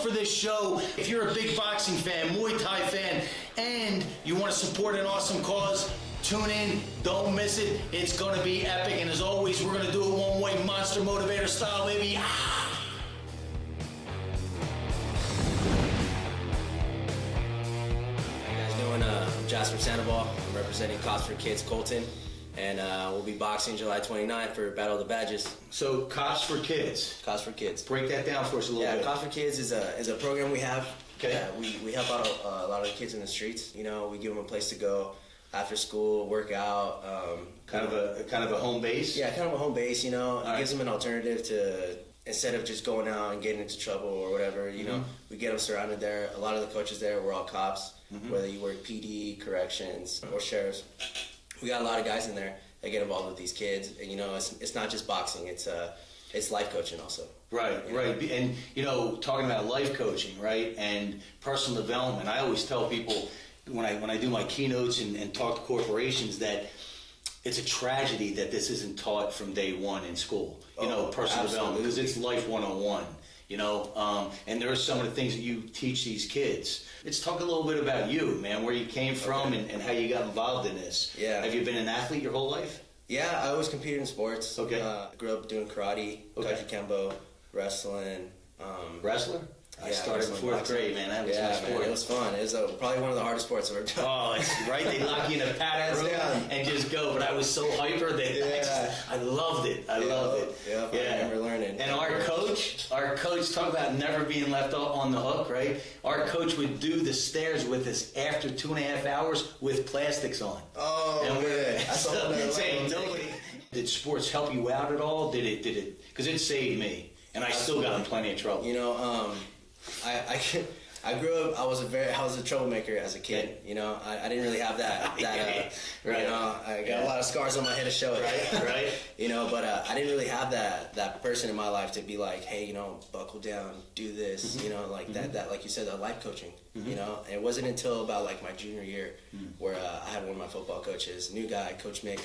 for this show. If you're a big boxing fan, Muay Thai fan, and you want to support an awesome cause, tune in, don't miss it. It's going to be epic, and as always, we're going to do it one way, Monster Motivator style, baby. How you guys doing? I'm Jasper Sandoval. I'm representing Cops for Kids, Colton, and we'll be boxing July 29th for Battle of the Badges. So, Cops for Kids. Cops for Kids. Break that down for us a little bit. Yeah, Cops for Kids is a program we have. Okay. We help out a lot of the kids in the streets. You know, we give them a place to go after school, work out. Kind of a home base? Yeah, kind of a home base, you know. It gives them an alternative to, instead of just going out and getting into trouble or whatever, you know, we get them surrounded there. A lot of the coaches there, we're all cops, whether you work PD, corrections, or sheriffs. We got a lot of guys in there that get involved with these kids. And, you know, it's not just boxing, it's life coaching also. Right, right. And, you know, talking about life coaching, right, and personal development, I always tell people when I do my keynotes and talk to corporations that it's a tragedy that this isn't taught from day one in school, you know, personal development, because it's life 101, you know, and there are some of the things that you teach these kids. Let's talk a little bit about you, man, where you came from and how you got involved in this. Yeah. Have you been an athlete your whole life? Yeah, I always competed in sports. Okay. I grew up doing karate, taekwondo, wrestling. Wrestler? I started in fourth grade, man. That was my sport. Man, it was fun. It was probably one of the hardest sports I've ever done. Oh, it's right. They lock you in a padded room and just go. But I was so hyper that I loved it. I loved it. Yeah, I remember learning. And our coach, talk about never being left on the hook, right? Our coach would do the stairs with us after 2.5 hours with plastics on. Oh, and man. That's all I'm saying. Did sports help you out at all? Did it? Because it saved me, and I still got in plenty of trouble. You know, I grew up. I was a troublemaker as a kid. You know, I didn't really have that. Right. You know, I got a lot of scars on my head to show it. Right. You know, but I didn't really have that person in my life to be like, hey, you know, buckle down, do this. You know, like that, like you said, that life coaching. You know, and it wasn't until about like my junior year where I had one of my football coaches, new guy, Coach Mick,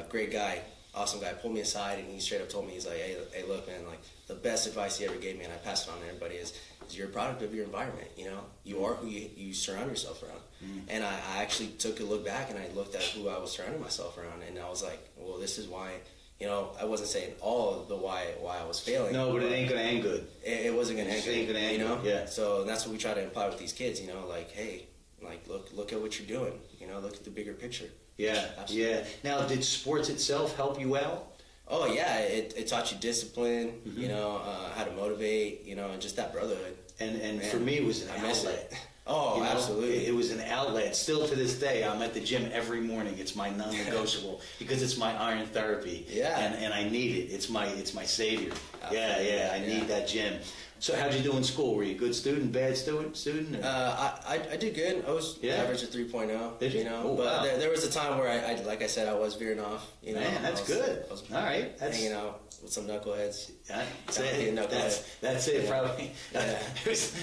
great guy. Awesome guy, pulled me aside and he straight up told me, he's like, hey look, man, like the best advice he ever gave me, and I pass it on to everybody, is you're a product of your environment. You know, you are who you surround yourself around. And I actually took a look back and I looked at who I was surrounding myself around, and I was like, well, this is why. You know, I wasn't saying all of the why I was failing. No, but it ain't gonna end good. It wasn't gonna end good. It ain't gonna end good, Yeah. So that's what we try to imply with these kids. You know, like, hey, like look at what you're doing. You know, look at the bigger picture. Yeah. Absolutely. Yeah. Now, did sports itself help you out? Oh yeah, it taught you discipline, you know, how to motivate, you know, and just that brotherhood. And man, for me, it was an outlet. Oh, you know, absolutely. It was an outlet. Still to this day, I'm at the gym every morning. It's my non-negotiable because it's my iron therapy. Yeah. And I need it. It's my savior. Absolutely. Yeah. I need that gym. So how'd you do in school? Were you a good student, bad student? I did good. I was average of 3.0. Did you? You know, oh, but wow. there was a time where I like I said, I was veering off. You know, man, that's good. I was all right. That's hanging out with some knuckleheads. That's it. That's it. Probably. Yeah.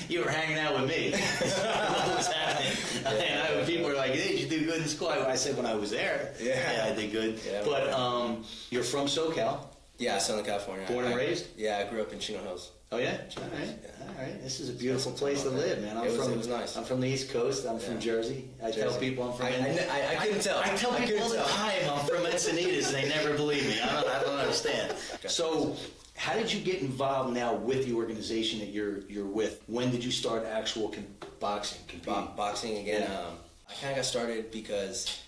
You were hanging out with me. What was happening? And people were like, "Hey, did you do good in school?" I said when I was there. Yeah, I did good. Yeah, but you're from SoCal. Yeah, Southern California. Born and raised? Yeah, I grew up in Chino Hills. Oh yeah? All right. This is a beautiful place to live, man. It was nice. I'm from the East Coast. I'm from Jersey. I tell people I'm from... I couldn't tell. I tell people all the time I'm from Encinitas, and they never believe me. I don't understand. Okay. So, how did you get involved now with the organization that you're with? When did you start actual boxing? Boxing again. I kind of got started because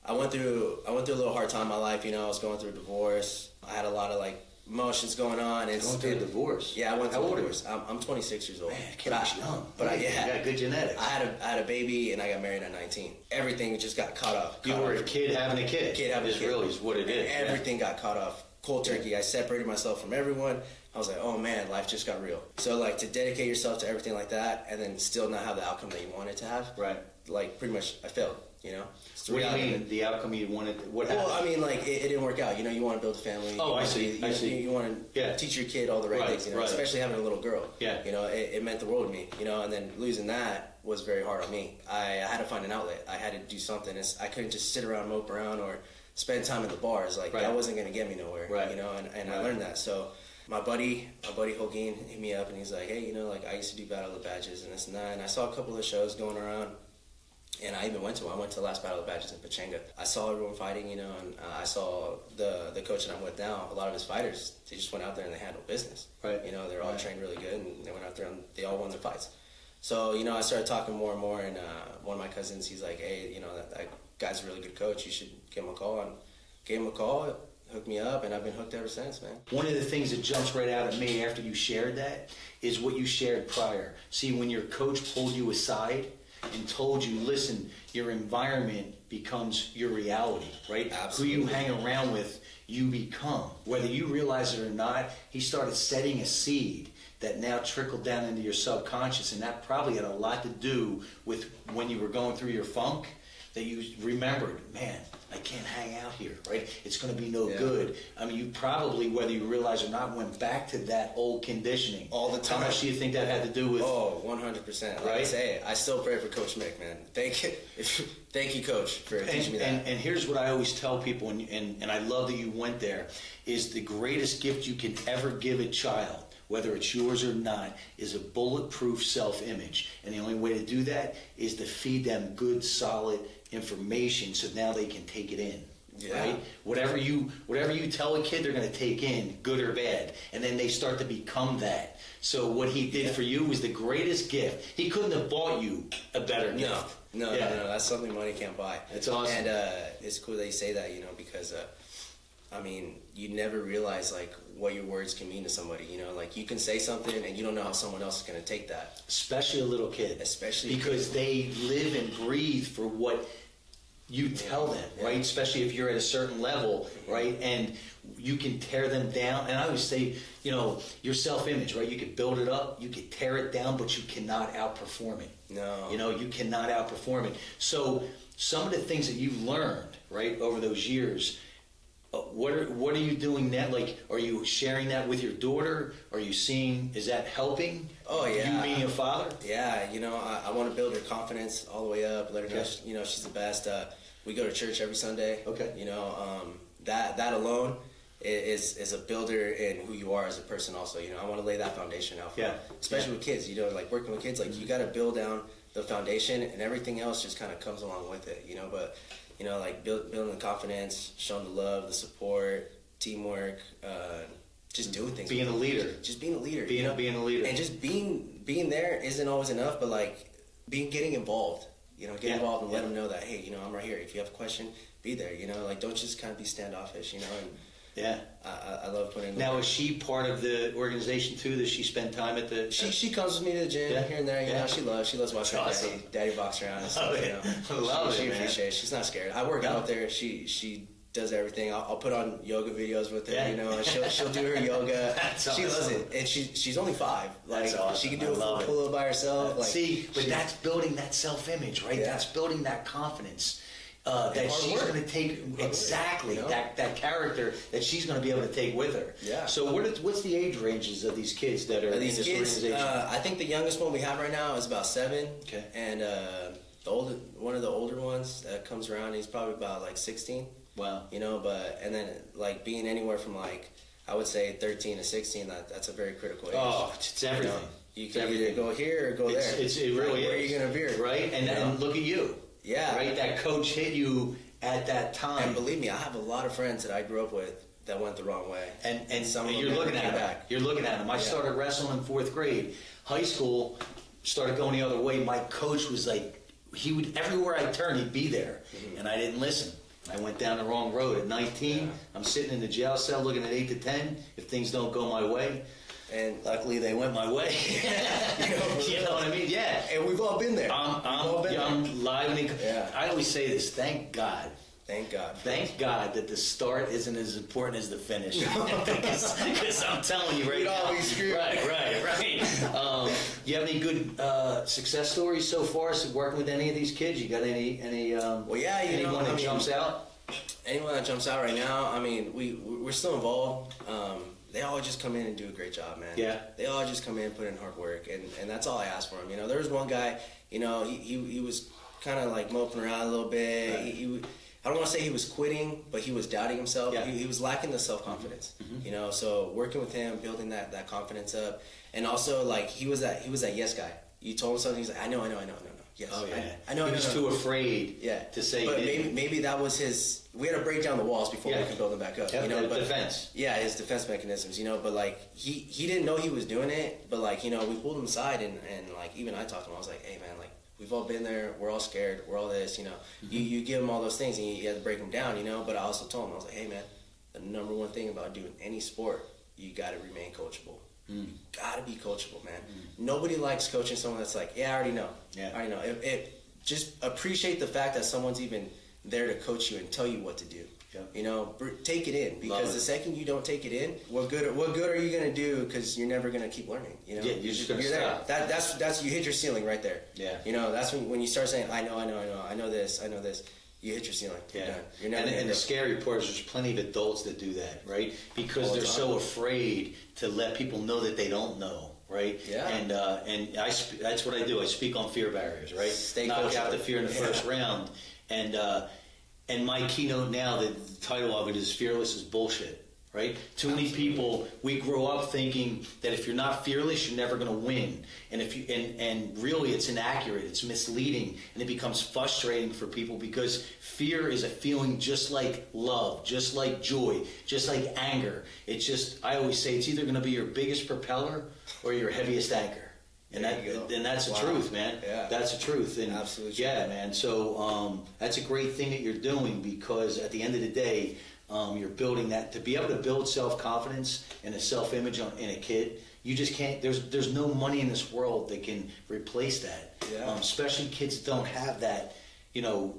I went through a little hard time in my life. You know, I was going through a divorce. I had a lot of emotions going on. Going through a divorce? Yeah, I went through a divorce. I'm 26 years old. Man, kid was young. But you got good genetics. I had a baby and I got married at 19. Everything just got caught off. You were a kid having a kid. Really is what it is. Everything got caught off. Cold turkey. I separated myself from everyone. I was like, oh man, life just got real. So to dedicate yourself to everything like that and then still not have the outcome that you wanted to have. Right. Pretty much I failed, you know? What do you mean, the outcome you wanted? What happened? Well, I mean, it didn't work out. You know, you want to build a family. Oh, I see. You want to teach your kid all the right things, you know, especially having a little girl. Yeah. You know, it meant the world to me, you know, and then losing that was very hard on me. I had to find an outlet. I had to do something. I couldn't just sit around, mope around, or spend time at the bars. That wasn't going to get me nowhere, you know, and I learned that. So my buddy Holguin hit me up and he's like, hey, you know, like I used to do Battle of the Badges and this and that, and I saw a couple of shows going around, and I even went to the last Battle of the Badges in Pachanga. I saw everyone fighting, you know, and I saw the coach that I'm with now, a lot of his fighters, they just went out there and they handled business. Right. You know, they're all trained really good, and they went out there and they all won their fights. So, you know, I started talking more and more, and one of my cousins, he's like, hey, you know, that guy's a really good coach, you should give him a call. And gave him a call, hooked me up, and I've been hooked ever since, man. One of the things that jumps right out at me after you shared that is what you shared prior. See, when your coach pulled you aside and told you, listen, your environment becomes your reality, right? Absolutely. Who you hang around with, you become. Whether you realize it or not, he started setting a seed that now trickled down into your subconscious, and that probably had a lot to do with when you were going through your funk, that you remembered, man, I can't hang out here, right? It's going to be no good. I mean, you probably, whether you realize or not, went back to that old conditioning. All the time. How much do you think that had to do with? Oh, 100%. Like I say, I still pray for Coach Mick, man. Thank you, Coach, for teaching me that. And here's what I always tell people, and I love that you went there, is the greatest gift you can ever give a child, whether it's yours or not, is a bulletproof self-image. And the only way to do that is to feed them good, solid information so now they can take it in. Right? Whatever you tell a kid, they're going to take in, good or bad, and then they start to become that. So what he did for you was the greatest gift. He couldn't have bought you a better gift. No. That's something money can't buy. It's awesome. And it's cool that you say that, you know, because I mean, you never realize like what your words can mean to somebody. You know, like you can say something and you don't know how someone else is going to take that. Especially a little kid. Especially because they live and breathe for what you tell them, right? Especially if you're at a certain level, right? And you can tear them down. And I always say, you know, your self-image, right? You can build it up, you can tear it down, but you cannot outperform it. No. You know, you cannot outperform it. So some of the things that you've learned, right, over those years, what are you doing now? Like, are you sharing that with your daughter? Are you seeing, is that helping? Oh, yeah. You being a father? Yeah, you know, I want to build her confidence all the way up, let her know, you know, she's the best. We go to church every Sunday. Okay. You know, that alone is a builder in who you are as a person also. You know, I want to lay that foundation out for her. Especially with kids, you know, like working with kids, like you got to build down the foundation and everything else just kind of comes along with it, you know, but you know, like building the confidence, showing the love, the support, teamwork, just doing things. Being a leader. Just being a leader. Being a leader. And just being there isn't always enough, but like getting involved. You know, get involved and let them know that, hey, you know, I'm right here. If you have a question, be there. You know, like don't just kind of be standoffish. You know, and I love putting in. Now, is she part of the organization too? Does she spend time at the? She comes with me to the gym here and there. You know, she loves watching her daddy box around and stuff. You know, I love it. She appreciates. She's not scared. I work out there. She does everything. I'll put on yoga videos with her. You know, and she'll do her yoga. She loves it, and she's only 5. Like she can do a full pull-up by herself. Like, see, but that's building that self-image, right? That's building that confidence. That she's going to take exactly that character that she's going to be able to take with her. Yeah. So what's the age ranges of these kids that are in this organization? I think the youngest one we have right now is about 7. Okay. And one of the older ones that comes around, he's probably about like 16. Wow. You know, and then like being anywhere from like I would say 13 to 16, that's a very critical age. Oh, it's everything. You can either go here or go there. It really is. Where are you going to veer? Right. And look at you. Yeah. Right? That coach hit you at that time. And believe me, I have a lot of friends that I grew up with that went the wrong way. And some of them you're looking at them. You're looking at them. I started wrestling in 4th grade. High school, started going the other way. My coach was like, everywhere I turned, he'd be there. Mm-hmm. And I didn't listen. I went down the wrong road. At 19, I'm sitting in the jail cell looking at 8 to 10 if things don't go my way. And luckily, they went my way. You know what I mean? Yeah. And we've all been there. I'm live and I always say this, thank God. Thank God. Thank God that the start isn't as important as the finish. Because I'm telling you right now. Always screw. Right. You have any good success stories so far working with any of these kids? You got any anyone that jumps out? Anyone that jumps out right now, I mean, we're still involved. They all just come in and do a great job, man. Yeah. They all just come in, put in hard work, and that's all I ask for them. You know, there was one guy, you know, he was kind of like moping around a little bit. Right. I don't want to say he was quitting, but he was doubting himself. Yeah. He was lacking the self-confidence, you know. So working with him, building that confidence up, and also like he was that yes guy. You told him something, he's like, I know. Yes. Oh yeah. I know. He was too afraid. Yeah. To say. But maybe that was his. We had to break down the walls before we could build them back up. Yep, you know, but defense. Yeah, his defense mechanisms. You know, but like he didn't know he was doing it. But like, you know, we pulled him aside and like even I talked to him. I was like, hey man, like we've all been there. We're all scared. We're all this. You know, you give him all those things and you have to break them down. You know, but I also told him, I was like, hey man, the number one thing about doing any sport, you got to remain coachable. Gotta be coachable, man. Nobody likes coaching someone that's like, yeah, I already know. Yeah. I already know. It just appreciate the fact that someone's even there to coach you and tell you what to do. Yeah. You know, take it in, because the second you don't take it in, what good are you gonna do? Because you're never gonna keep learning. You know, Yeah, you're just gonna stop. There. That's you hit your ceiling right there. Yeah. You know, that's when you start saying, I know this. You hit your ceiling. You're done. You're never and the scary part is there's plenty of adults that do that, right? Because they're so afraid to let people know that they don't know, right? Yeah. And that's what I do. I speak on fear barriers, right? Stay Knock coachable. out the fear in the first round. And my keynote now, the title of it is "Fearless is Bullshit." Right? Too many people, we grow up thinking that if you're not fearless, you're never going to win. And if you and really it's inaccurate, it's misleading, and it becomes frustrating for people because fear is a feeling just like love, just like joy, just like anger. It's just, I always say it's either going to be your biggest propeller or your heaviest anchor. And that's the truth, man. Yeah. That's the truth. And absolutely. Yeah, man. So that's a great thing that you're doing, because at the end of the day, you're building that. To be able to build self-confidence and a self-image in a kid, you just can't, there's no money in this world that can replace that. Yeah. Especially kids that don't have that, you know,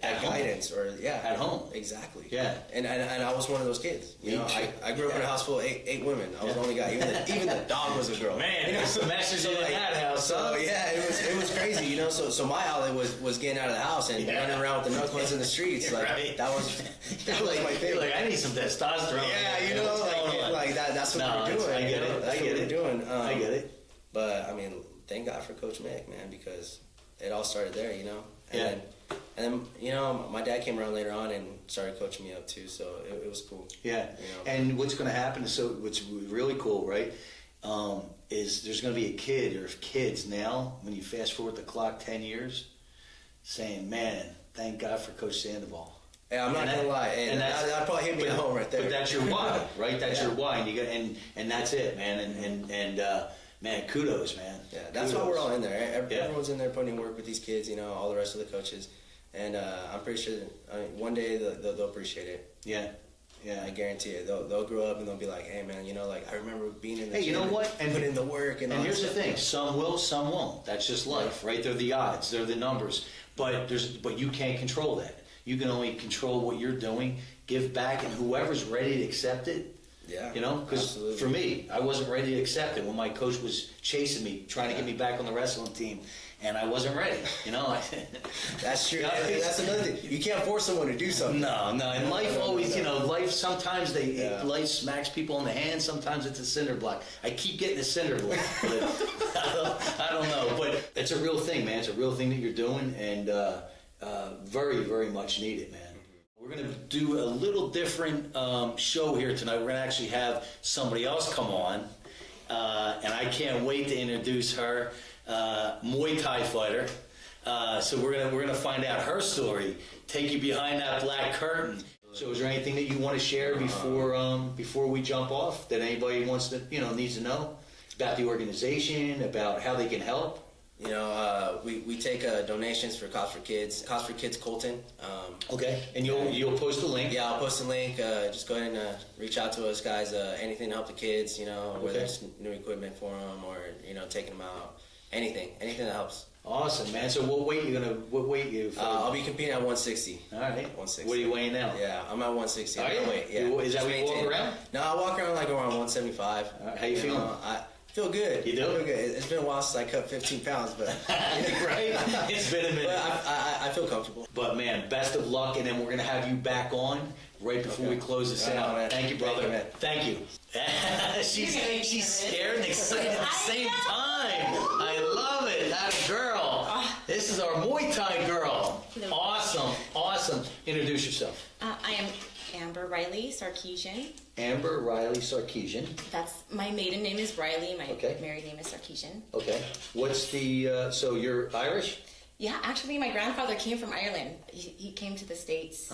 at guidance home. At home. Exactly. Yeah. And I was one of those kids. You know, I grew up in a house full of eight women. I was the only guy. Even the dog was a girl. Man, you know, some messages in that house. So yeah, it was crazy. You know, so my outlet was getting out of the house and running around with the knuckles in the streets. Like that was my thing. You're like, I need some testosterone. Yeah, you know, like that's what we're doing. I get it. That's what we're doing. I get it. But I mean, thank God for Coach Mick, man, because it all started there. You know. And then, you know, my dad came around later on and started coaching me up too, so it was cool. Yeah. You know? And what's going to happen is, so what's really cool, right, is there's going to be a kid or kids now, when you fast forward the clock 10 years, saying, man, thank God for Coach Sandoval. Yeah, I'm not going to lie. And that probably hit me at home right there. But that's your why, right? That's your why. And, you got, and that's it, man. And man, kudos, man. Yeah, that's why we're all in there. Everyone's in there putting in work with these kids, you know, all the rest of the coaches. And I'm pretty sure one day they'll appreciate it. Yeah. Yeah. I guarantee it. They'll grow up and they'll be like, hey, man, you know, like, I remember being in the gym, you know what? And put in the work. And here's the thing. Some will, some won't. That's just life, right? They're the odds. They're the numbers. But you can't control that. You can only control what you're doing, give back, and whoever's ready to accept it. Yeah. You know, because for me, I wasn't ready to accept it when my coach was chasing me, trying to get me back on the wrestling team, and I wasn't ready. You know, that's true. That's another thing. You can't force someone to do something. No. And life always, you know, life sometimes life smacks people in the hand. Sometimes it's a cinder block. I keep getting a cinder block. But I don't know, but it's a real thing, man. It's a real thing that you're doing, and very, very much needed, man. We're going to do a little different show here tonight. We're going to actually have somebody else come on, and I can't wait to introduce her, Muay Thai fighter. So we're gonna find out her story, take you behind that black curtain. So is there anything that you want to share before we jump off that anybody wants to, needs to know about the organization, about how they can help? You know, we take donations for Cops for Kids. Cops for Kids Colton. Okay, and you'll post the link. Yeah, I'll post the link. Just go ahead and reach out to us, guys. Anything to help the kids, whether it's new equipment for them or, taking them out. Anything that helps. Awesome, man. So what weight you? I'll be competing at 160. All right. 160. What are you weighing now? Yeah, I'm at 160. Are you? Weight. Yeah. Is that what you walk around? No, I walk around like around 175. How you feeling? I feel good. You do? I feel good. It's been a while since I cut 15 pounds, but right? It's been a minute. But I feel comfortable. But man, best of luck, and then we're gonna have you back on right before we close this out. Man. Thank you, brother. Thank you. She's scared and excited at the same time. I love it. That girl. This is our Muay Thai girl. Awesome. Awesome. Introduce yourself. I am Amber Reilly Sarkissian. Amber Reilly Sarkissian. That's my maiden name is Reilly. My Okay. married name is Sarkissian. Okay. What's the, so you're Irish? Yeah, actually, my grandfather came from Ireland. He came to the States,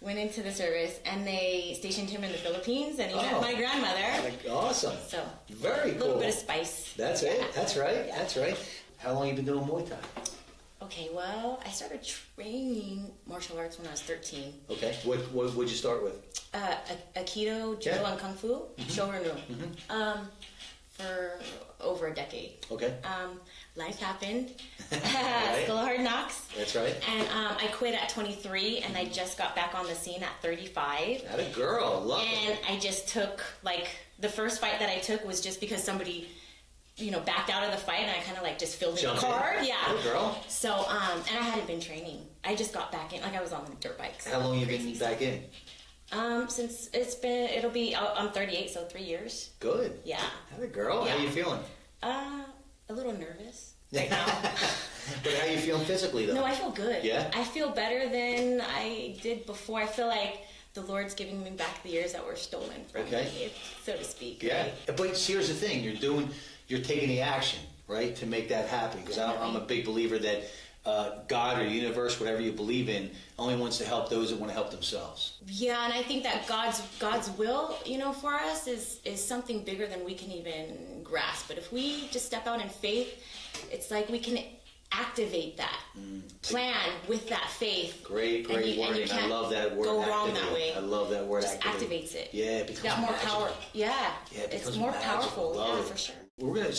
went into the service, and they stationed him in the Philippines, and he met my grandmother. Awesome. So, very cool. A little bit of spice. That's it. That's right. Yeah. That's right. How long you been doing Muay Thai? Okay, well, I started training martial arts when I was 13. Okay. What would you start with? Aikido, Judo, and Kung Fu, Shorin-ryu. For over a decade. Okay. Life happened. Right. School of Hard Knocks. That's right. And I quit at 23, and I just got back on the scene at 35. That a girl. Love it. And I just took, like, the first fight that I took was just because somebody, backed out of the fight, and I kind of, like, just filled in the card. Yeah. Good girl. So, and I hadn't been training. I just got back in, like, I was on the dirt bikes. How long you been back in? Since I'm 38, so 3 years. Good. Yeah. Have a girl. Yeah. How you feeling? A little nervous right now. But how you feeling physically, though? No, I feel good. Yeah? I feel better than I did before. I feel like the Lord's giving me back the years that were stolen from me, so to speak. Yeah. Right? But here's the thing. You're taking the action, right, to make that happen. Because I'm a big believer that God or the universe, whatever you believe in, only wants to help those that want to help themselves. Yeah, and I think that God's will, for us is something bigger than we can even grasp. But if we just step out in faith, it's like we can activate that plan with that faith. Great wording. I love that word. Go activate. wrong that way. I love that word. Just activate. activates it. Yeah, it becomes got more magical. power. Yeah, it it's more powerful. Yeah, for sure. What we're gonna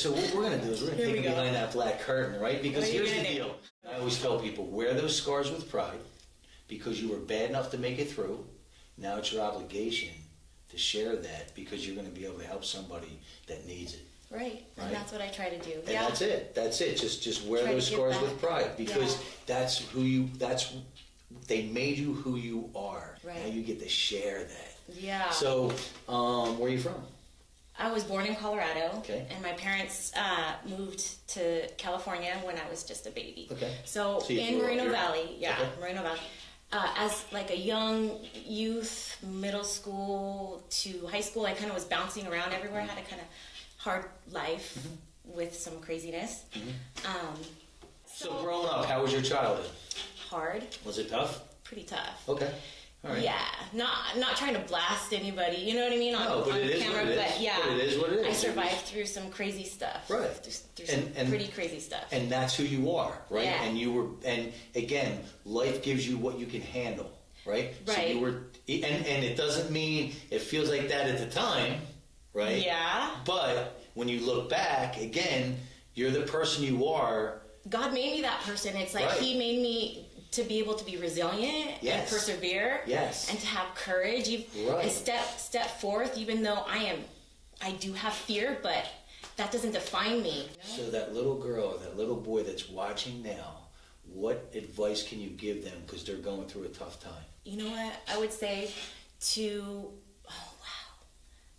do is we're gonna take it behind that black curtain, right? Because here's the deal. I always tell people, wear those scars with pride, because you were bad enough to make it through. Now it's your obligation to share that, because you're going to be able to help somebody that needs it. Right, and that's what I try to do. And that's it. Just wear those scars with pride, because they made you who you are. Right. Now you get to share that. Yeah. So, where are you from? I was born in Colorado, and my parents moved to California when I was just a baby. Okay. So in Moreno Valley, Moreno Valley. As like a young youth, middle school to high school, I kind of was bouncing around everywhere. I had a kind of hard life with some craziness. So growing up, how was your childhood? Hard. Was it tough? Pretty tough. Okay. All right. Yeah, not trying to blast anybody, you know what I mean, on camera, but yeah, but it is what it is. I survived through some crazy stuff, right? Through some pretty crazy stuff, and that's who you are, right? Yeah. And again, life gives you what you can handle, right? Right. So you were, and it doesn't mean it feels like that at the time, right? Yeah. But when you look back, again, you're the person you are. God made me that person. It's like He made me to be able to be resilient and persevere and to have courage and step forth, even though I do have fear, but that doesn't define me. So that little girl or that little boy that's watching now, what advice can you give them, because they're going through a tough time? You know what? I would say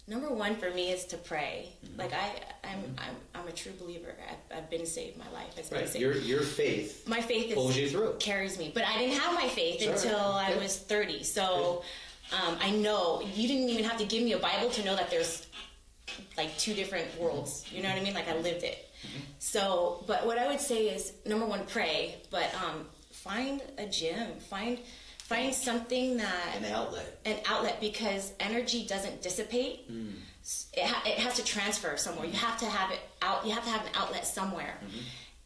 number one for me is to pray. Like I'm a true believer. I've been saved. My life has been saved. Your faith. My faith pulls you through. Carries me. But I didn't have my faith until I was 30. So I know you didn't even have to give me a Bible to know that there's like two different worlds. You know what I mean? Like I lived it. So, but what I would say is number one, pray. But find a gym. Find something that... An outlet, because energy doesn't dissipate. It has to transfer somewhere. You have to have it out. You have to have an outlet somewhere.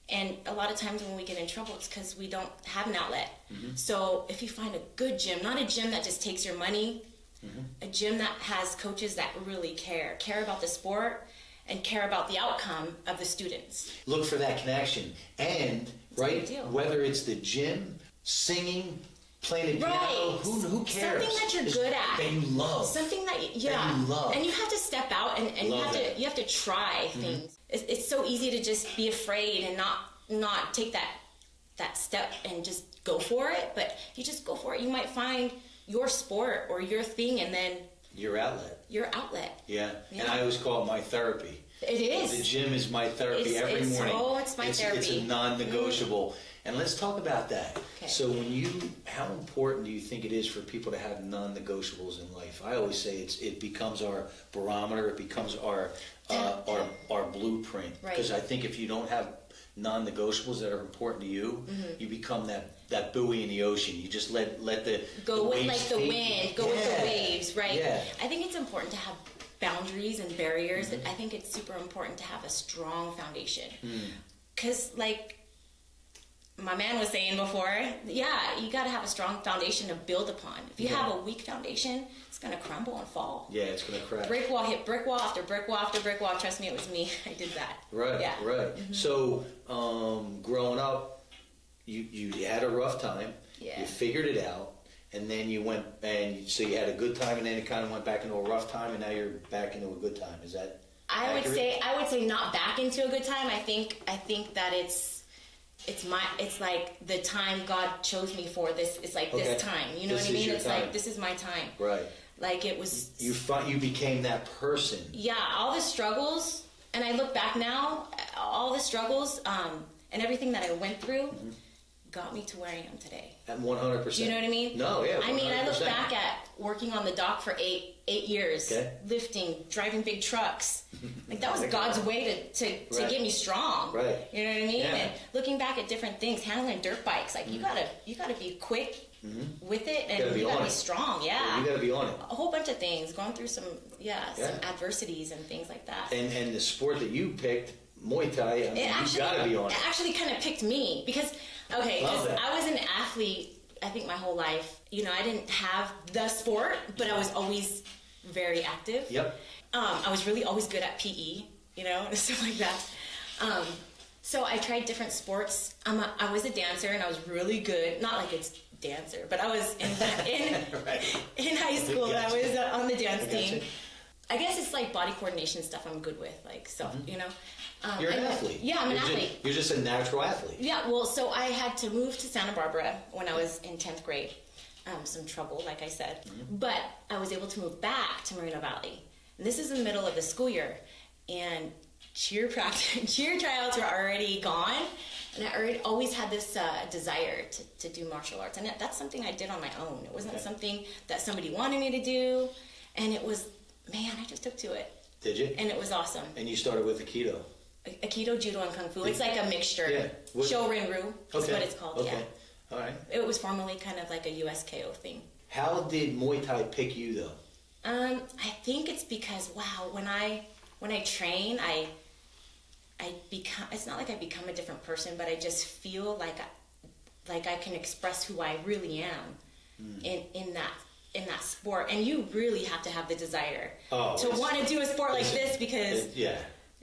And a lot of times when we get in trouble, it's because we don't have an outlet. So if you find a good gym, not a gym that just takes your money, a gym that has coaches that really care about the sport and care about the outcome of the students. Look for that connection. And, whether it's the gym, singing, playing the piano, who cares? Something that you're good at. That you love. Something that you love. And you have to step out and you have to try things. It's so easy to just be afraid and not take that step and just go for it. But you just go for it. You might find your sport or your thing, and then your outlet. Yeah. And I always call it my therapy. It is. The gym is my therapy every morning. It's my therapy. It's a non-negotiable. And let's talk about that. Okay. So how important do you think it is for people to have non-negotiables in life? I always say it becomes our barometer. It becomes our blueprint. Because I think if you don't have non-negotiables that are important to you, you become that buoy in the ocean. You just let the go with waves the wind, go with the waves, right? Yeah. I think it's important to have boundaries and barriers. I think it's super important to have a strong foundation. Because like my man was saying before, you got to have a strong foundation to build upon. If you have a weak foundation, it's going to crumble and fall. Yeah, it's going to crash. Brick wall hit brick wall after brick wall after brick wall. Trust me, it was me. I did that. Right, yeah. right. So growing up, you had a rough time. Yeah. You figured it out. And then you went, so you had a good time, and then it kind of went back into a rough time, and now you're back into a good time. Is that accurate? I would say not back into a good time. I think that it's like the time God chose me for. This it's like this time. You know what I mean? It's like this is my time. Right. Like it was. You became that person. Yeah, all the struggles, and I look back now, all the struggles, and everything that I went through. Got me to where I am today. At 100%. Do you know what I mean? No, yeah. 100%. I mean, I look back at working on the dock for eight years, lifting, driving big trucks. Like that was God's way to get me strong. Right. You know what I mean? Yeah. And looking back at different things, handling dirt bikes, like you gotta be quick with it, and you gotta be strong. Yeah. You gotta be on it. A whole bunch of things, going through some adversities and things like that. And the sport that you picked, Muay Thai, you gotta be on it. It actually kind of picked me because. Okay, because I was an athlete, I think, my whole life. You know, I didn't have the sport, but I was always very active. Yep. I was really always good at PE, you know, and stuff like that. So I tried different sports. I was a dancer, and I was really good. Not like it's dancer, but I was in high school. I was on the dance team. I guess it's like body coordination stuff I'm good with, like self, you know. You're an athlete. Yeah, I'm an athlete. You're just a natural athlete. Yeah, well, so I had to move to Santa Barbara when I was in 10th grade. Some trouble, like I said. But I was able to move back to Moreno Valley. And this is in the middle of the school year. And cheer tryouts were already gone. And I always had this desire to do martial arts. And that's something I did on my own. It wasn't something that somebody wanted me to do. And it was, man, I just took to it. Did you? And it was awesome. And you started with Aikido. Aikido, Judo, and Kung Fu. It's like a mixture. Yeah. Shorin-ryu is what it's called. Okay. Yeah. All right. It was formerly kind of like a USKO thing. How did Muay Thai pick you though? I think it's because when I train, I become. It's not like I become a different person, but I just feel like I can express who I really am in that sport. And you really have to have the desire to want to do a sport like this because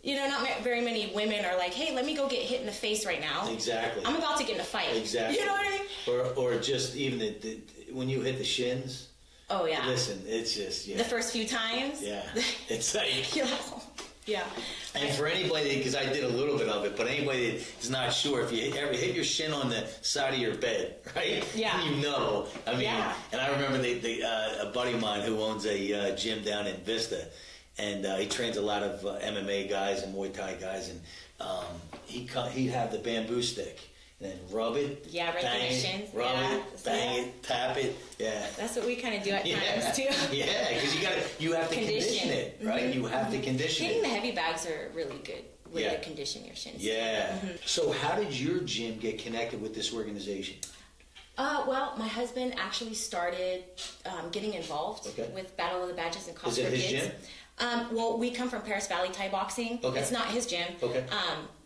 you know, not very many women are like, hey, let me go get hit in the face right now. Exactly. I'm about to get in a fight. Exactly. You know what I mean? Or just even when you hit the shins. Oh, yeah. Listen, it's just, the first few times. Yeah. It's like. Yeah. And for anybody, because I did a little bit of it, but anybody that's not sure, if you ever hit your shin on the side of your bed, right? Yeah. You know. I mean, and I remember a buddy of mine who owns a gym down in Vista, and he trains a lot of MMA guys and Muay Thai guys, and he'd have the bamboo stick and then rub it, bang it, rub it, bang it, tap it. Yeah, that's what we kind of do at times too. Yeah, because you have to condition it, right? You have to condition Hitting it. the heavy bags are really good way to condition your shins. Yeah. So how did your gym get connected with this organization? Well, my husband actually started getting involved with Battle of the Badges and Cost for Kids. Is it his gym? Well, we come from Paris Valley Thai Boxing. Okay. It's not his gym. Okay.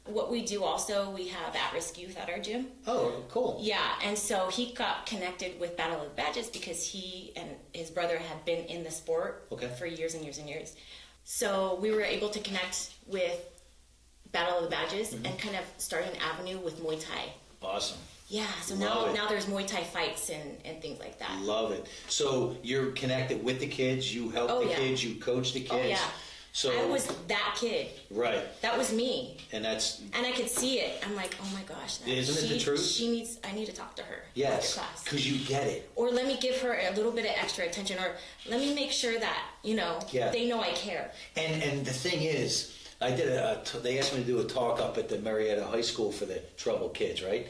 What we do also, we have at-risk youth at our gym. Oh, cool. Yeah, and so he got connected with Battle of the Badges because he and his brother had been in the sport for years and years and years. So we were able to connect with Battle of the Badges and kind of start an avenue with Muay Thai. Awesome. Yeah, so now there's Muay Thai fights and things like that. Love it. So you're connected with the kids, you help the kids, you coach the kids. Oh, yeah. So I was that kid. Right. That was me. And I could see it. I'm like, oh my gosh. Isn't it the truth? I need to talk to her. Yes. Because you get it. Or let me give her a little bit of extra attention, or let me make sure that, they know I care. And the thing is, I did they asked me to do a talk up at the Marietta High School for the troubled kids, right?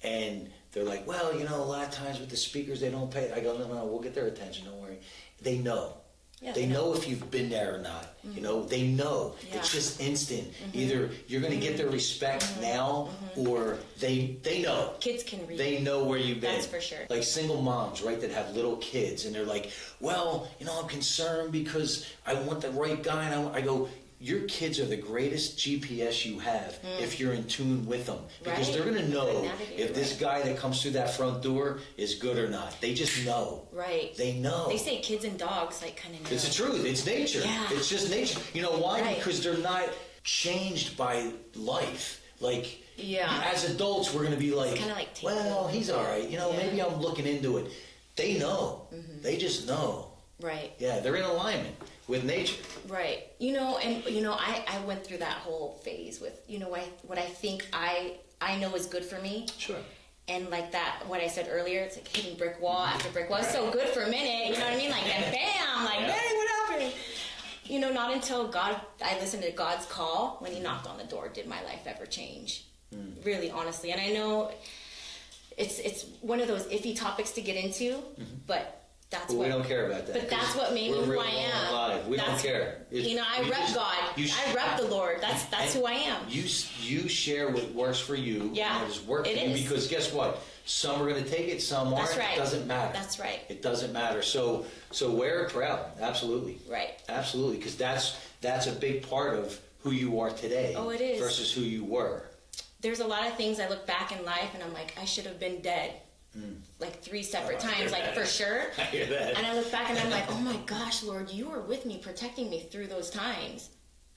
And they're like, well, you know, a lot of times with the speakers, they don't pay. I go, no, we'll get their attention. Don't worry. They know. Yeah, they know if you've been there or not. You know, they know. Yeah. It's just instant. Either you're going to get their respect now, or they know. Kids can read. They know where you've been. That's for sure. Like single moms, right, that have little kids, and they're like, well, you know, I'm concerned because I want the right guy. And I go, your kids are the greatest GPS you have if you're in tune with them. Because they're going to know if this guy that comes through that front door is good or not. They just know. Right. They know. They say kids and dogs like kind of know. It's the truth. It's nature. Yeah. It's just nature. You know why? Right. Because they're not changed by life. Like, as adults, we're going to be like, well, he's all right. You know, maybe I'm looking into it. They know. They just know. Right. Yeah, they're in alignment with nature. Right. You know, and you know, I went through that whole phase with, you know, what I think I know is good for me. Sure. And like that, what I said earlier, it's like hitting brick wall after brick wall. It's so good for a minute, you know what I mean? Like, and bam, like, hey, what happened? You know, not until I listened to God's call when he knocked on the door did my life ever change. Really, honestly. And I know it's one of those iffy topics to get into, but we don't care about that. But that's what made me who I am. Alive. We don't care. You know, I rep God. I rep the Lord. That's who I am. You share what works for you. Yeah, what has worked for you. Because guess what? Some are going to take it. Some aren't. Right. It doesn't matter. That's right. It doesn't matter. So wear it proud. Absolutely. Right. Absolutely. Because that's a big part of who you are today. Oh, it is. Versus who you were. There's a lot of things I look back in life and I'm like, I should have been dead. Like 3 separate times, like for sure. I hear that. And I look back and I'm like, oh my gosh, Lord, you were with me, protecting me through those times.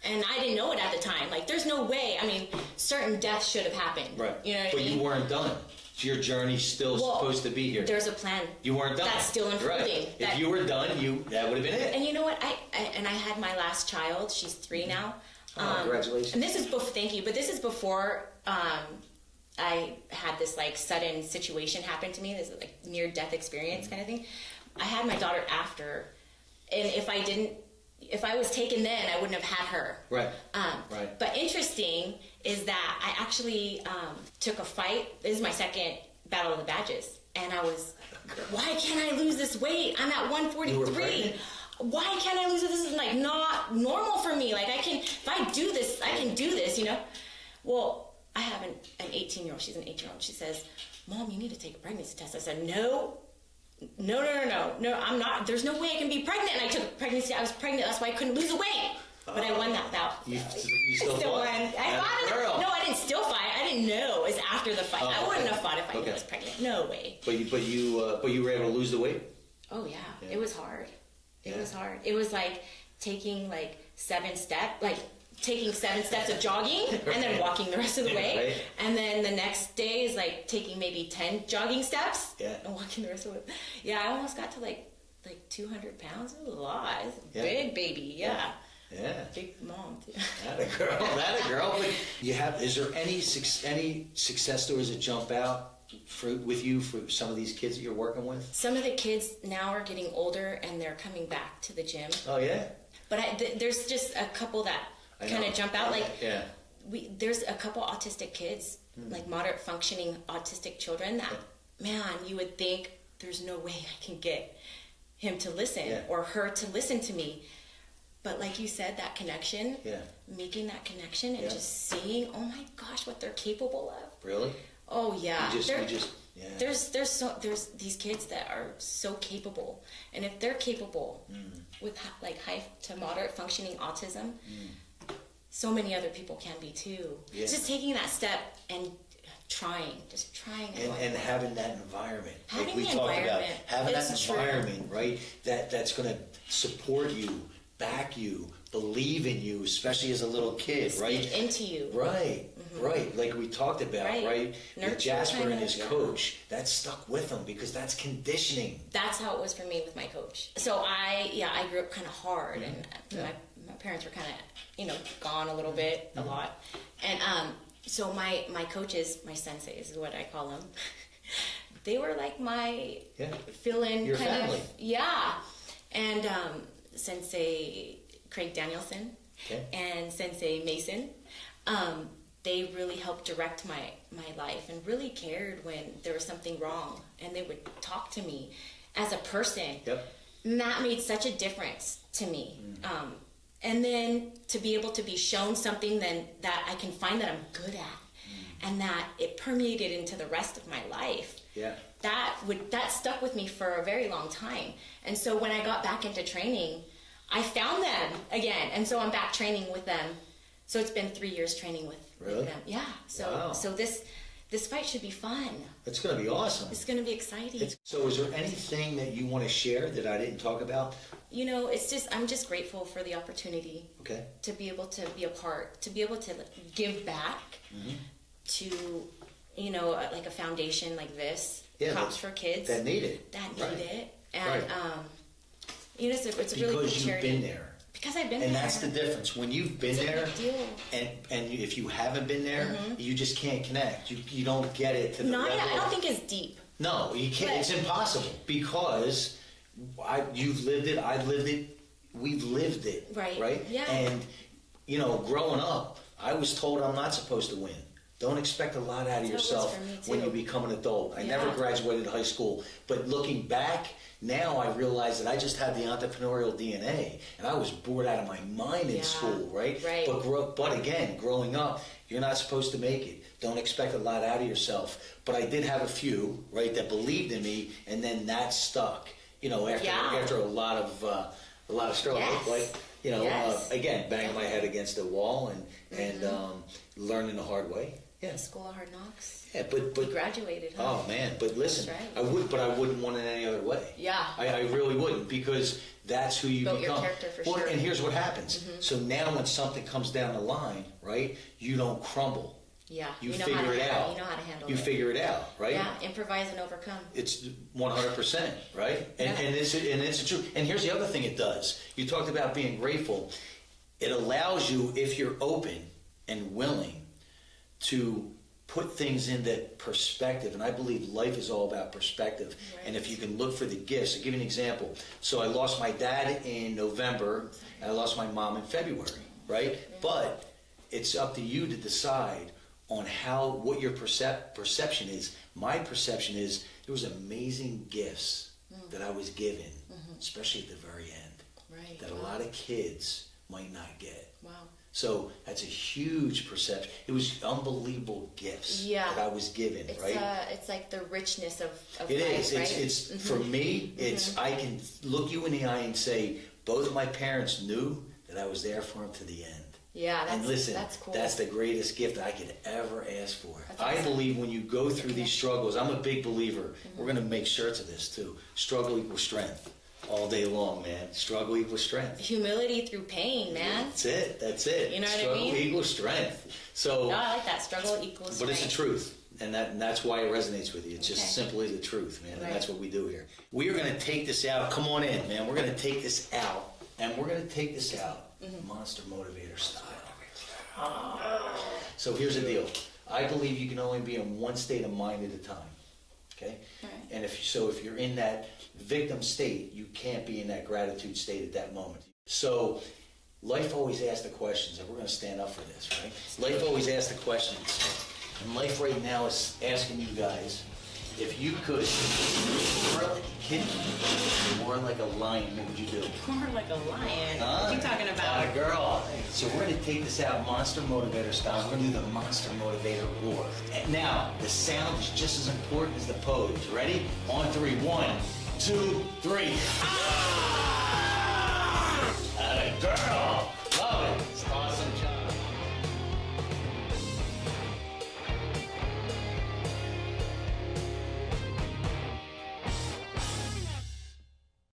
And I didn't know it at the time. Like, there's no way. I mean, certain deaths should have happened. Right. You know what I mean? But you weren't done. Your journey's still supposed to be here. There's a plan. You weren't done. That's still unfolding. Right. If you were done, that would have been it. And you know what? I had my last child. She's 3 now. Congratulations. And this is thank you. But this is before I had this like sudden situation happen to me, this like near death experience kind of thing. I had my daughter after, and if I was taken then, I wouldn't have had her. Right. Right. But interesting is that I actually took a fight. This is my second Battle of the Badges, and I was, why can't I lose this weight? I'm at 143. Why can't I lose it? This is like not normal for me. Like if I do this, I can do this, you know? Well, I have an 18-year-old. She's an 8-year-old. She says, Mom, you need to take a pregnancy test. I said, no, I'm not. There's no way I can be pregnant. And I took a pregnancy. I was pregnant. That's why I couldn't lose the weight. But I won that bout. You still won? I fought. No, I didn't still fight. I didn't know. It was after the fight. I wouldn't have fought if I knew I was pregnant. No way. But you were able to lose the weight? Oh, yeah. It was hard. It was hard. It was like taking like 7 steps, taking 7 steps of jogging and then walking the rest of the way. Right. And then the next day is like taking maybe 10 jogging steps and walking the rest of the way. Yeah, I almost got to like 200 pounds. It was a lot. It's a big baby. Yeah. Big mom. That a girl. But is there any success stories that jump out with you for some of these kids that you're working with? Some of the kids now are getting older and they're coming back to the gym. Oh, yeah? But there's just a couple that kind of jump out. There's a couple autistic kids, like moderate functioning autistic children that, man, you would think there's no way I can get him to listen or her to listen to me. But like you said, that connection, making that connection and just seeing, oh my gosh, what they're capable of. Really? Oh yeah. There's There's these kids that are so capable, and if they're capable with like high to moderate functioning autism, so many other people can be too. Yeah. It's just taking that step and trying. And having that environment. Having like we talked about. Having that environment, right? That's going to support you, back you, believe in you, especially as a little kid, right? Speak into you. Right, right. Like we talked about, right? With Jasper and his coach, that stuck with him because that's conditioning. That's how it was for me with my coach. So I grew up kind of hard, and my parents were kind of, gone a little bit, a lot. And so my coaches, my senseis is what I call them, they were like my fill-in your kind family. of. Yeah. And Sensei Craig Danielson, and Sensei Mason. They really helped direct my life and really cared when there was something wrong, and they would talk to me as a person. Yep. And that made such a difference to me. And then to be able to be shown something then that I can find that I'm good at, and that it permeated into the rest of my life. Yeah. That stuck with me for a very long time. And so when I got back into training, I found them again, and so I'm back training with them. So it's been 3 years training with them. Yeah. So Wow. so this fight should be fun. It's going to be awesome. It's going to be exciting. So is there anything that you want to share that I didn't talk about? You know, I'm just grateful for the opportunity. Okay. To be able to be a part, to be able to give back to, you know, like a foundation like this. Yeah, Cops for Kids. That need it. And you know, it's a really good Because you've charity. been there. Because I've been there. And that's the difference. When you've been It's a there, big deal. and if you haven't been there, you just can't connect. You don't get it to the level. I don't think it's deep. No, you can't. But- It's impossible because you've lived it. I've lived it. We've lived it. Right. Right. Yeah. And you know, growing up, I was told I'm not supposed to win. Don't expect a lot out of That's yourself how it was for me, when too. you become an adult. I never Yeah. graduated high school, but looking back, now I realize that I just had the entrepreneurial DNA, and I was bored out of my mind in Yeah. school, right? Right. But again, growing up, you're not supposed to make it. Don't expect a lot out of yourself. But I did have a few, right, that believed in me, and then that stuck. You know, after a lot of struggle, Yes. like you know, Yes. again, banging my head against the wall and learning the hard way. Yeah. School of Hard Knocks. Yeah, but You graduated, huh? oh man, but listen, That's right. I wouldn't want it any other way. Yeah. I really wouldn't, because that's who you Built your become. character for Well, sure. and here's what happens. So now when something comes down the line, right, you don't crumble. Yeah. You know how figure to it handle- out. You know how to handle You it. figure it out, right? Yeah. Improvise and overcome. It's 100%, right? And it's true. And here's the other thing it does. You talked about being grateful. It allows you, if you're open and willing, to put things into perspective. And I believe life is all about perspective. Right. And if you can look for the gifts. I'll give you an example. So I lost my dad in November, and I lost my mom in February, right? But it's up to you to decide on what your perception is. My perception is there was amazing gifts that I was given, especially at the very end, Right. that a lot of kids might not get. Wow. So that's a huge perception. It was unbelievable gifts that I was given, It's right? It's like the richness of It life, is. right? It's for me. It's I can look you in the eye and say both of my parents knew that I was there for them to the end. Yeah, And listen, that's cool. that's the greatest gift I could ever ask for. That's I awesome. believe when you go through these struggles, I'm a big believer. We're going to make shirts of this too. Struggle equals strength. All day long, man. Struggle equals strength. Humility through pain, man. That's it. That's it. You know what I Struggle mean? equals strength. So, No, I like that. Struggle equals but it's the strength. truth. And that's why it resonates with you. It's just simply the truth, man. And Right. that's what we do here. We are going to take this out. Come on in, man. We're going to take this out. And we're going to take this out Monster Motivator style. So here's the deal. I believe you can only be in one state of mind at a time. Okay? Right. And if you're in that victim state, you can't be in that gratitude state at that moment. So life always asks the questions, and we're going to stand up for this, right? Life always asks the questions. And life right now is asking you guys, if you could more like a lion, what would you do? More like a lion. Huh? What are you talking about? Girl. So we're going to take this out Monster Motivator style. We're going to do the Monster Motivator roar. And now, the sound is just as important as the pose. Ready? On three. 1, 2, 3. Ah!